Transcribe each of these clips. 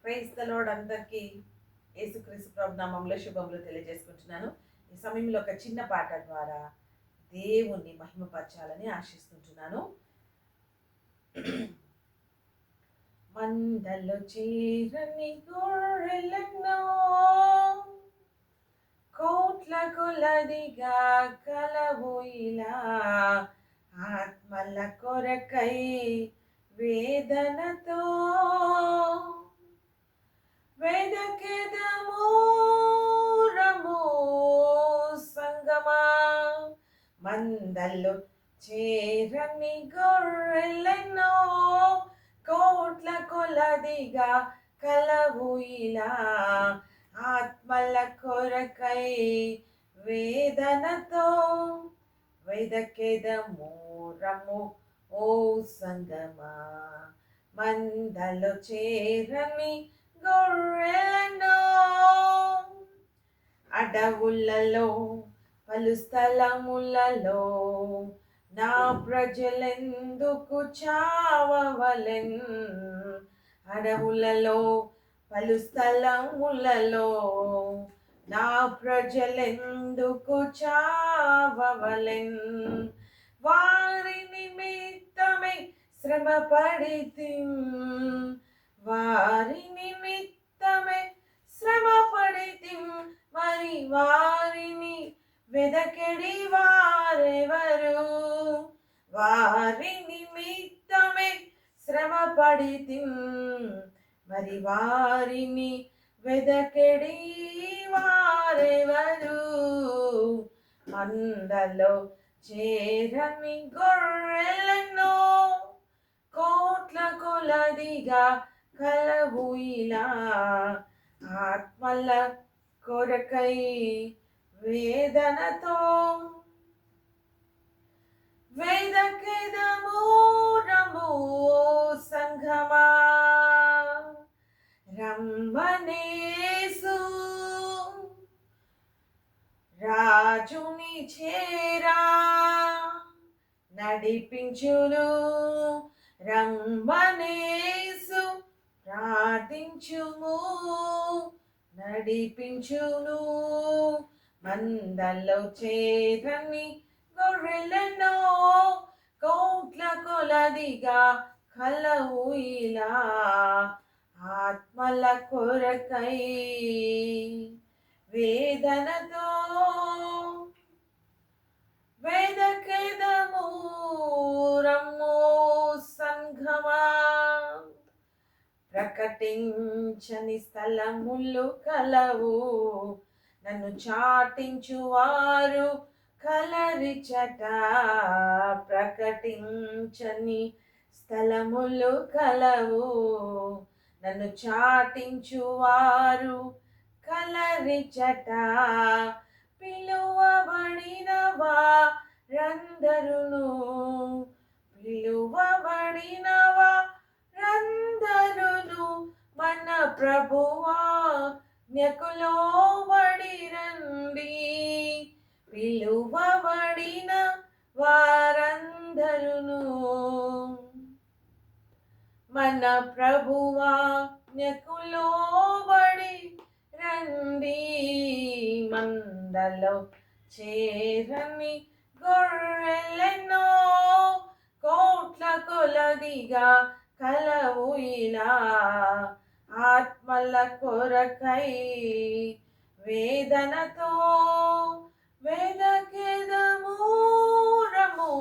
Praise the lord అందరికీ యేసుక్రీస్తు ప్రభు నామములో శుభములు తెలియజేసుకుంటున్నాను. ఈ సమయంలో ఒక చిన్న పాట ద్వారా దేవుణ్ణి మహిమపరచాలని ఆశిస్తుంటున్నాను. మందలో చేరని గొర్రెలెన్నో కోట్ల కొలదిగా కలవు ఇలా ఆత్మల కొరకై వేదనతో వెదకెదము రము సంగమా. మందల్లో చేరని గొర్రెలెన్నో కోట్ల కొలదిగా కలవు ఇలా ఆత్మల కొరకై వేదనతో వెదకెదము రము ఓ సంగమా. మందలో చేరని గొర్రెలెన్నో అడవులలో పలు స్థలములలో నా ప్రజలెందుకు చావవలెన్. అడవులలో పలు స్థలములలో నా ప్రజలెందుకు చావవలెన్. వారి నిమిత్తమై శ్రమ పడితిం, వారి నిమిత్తమై శ్రమ పడితిం, మరి వారిని వెదకెడి వారెవరు. వారి నిమిత్తమై శ్రమ పడితిం, మరి వారిని వెదకెడి వారెవరు. మందలో చేరని గొర్రెలెన్నో కోట్ల కొలదిగా కలవు ఇలా ఆత్మల కొరకై వేదనతో వెదకెదము రము సంఘమా. రమ్మనేసు రాజుని చేరా నడిపించును. రమ్మనేసు ప్రార్థించుము నడిపించును. మందల్లో చేరని గొర్రెలెన్నో కోట్ల కొలదిగా కలవు ఇలా ఆత్మల కొరకై వేదనతో వెదకెదము రమ్ము సంఘమా. ప్రకటించని స్థలములు కలవు, నన్ను చాటించువారు కలరిచట. ప్రకటించని స్థలములు కలవు, నన్ను చాటించువారు కలరిచట. పిలువబడిన వారందరును, పిలువబడిన వారందరును మన ప్రభువా జ్ఞకులోబడి రండి. పిలువబడిన వారందరును మన ప్రభువా జ్ఞకులోబడి రండి. మందలో చేరని గొర్రెలెన్నో కోట్ల కొలదిగా కలవు ఇలా ఆత్మల కొరకై వేదనతో వెదకెదము రము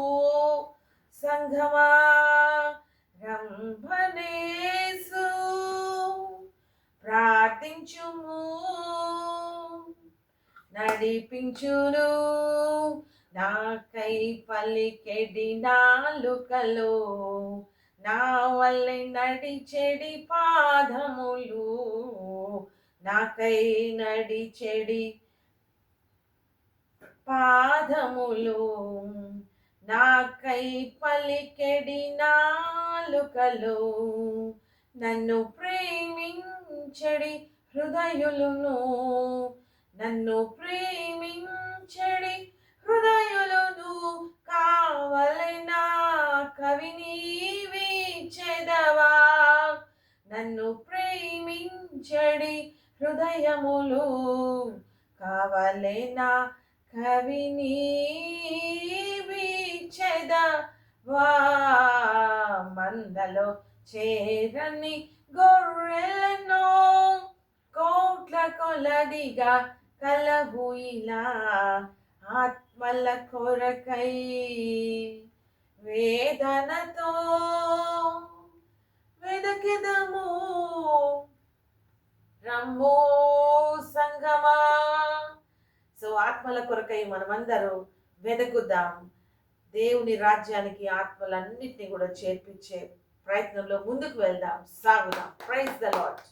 సంఘమా. రంభనేసు ప్రార్థించుము నడిపించును. నాకై పలికెడి నాలుకలో నా వల్లే నడిచెడి పాదములు. నాకై నడిచెడి పాదములు, నాకై పలికెడి నాలుకలు. నన్ను ప్రేమించడి హృదయులును, నన్ను ప్రేమించడి హృదయులును కావలెనా కవిని వీచెదవా. నన్ను ప్రేమించ స్థుతించడి హృదయములు కావలేనా కవిని వీచెదవా మందలో చేరని గొర్రెలను కోట్ల కొలదిగా కలవు ఇలా ఆత్మల కొరకై వేదనతో వెదకెదము రమ్మో సంగమా. సో ఆత్మల కొరకై మనమందరూ వెదకుదాం. దేవుని రాజ్యానికి ఆత్మలన్నింటినీ కూడా చేర్పించే ప్రయత్నంలో ముందుకు వెళ్దాం, సాగుదాం. Praise the lord.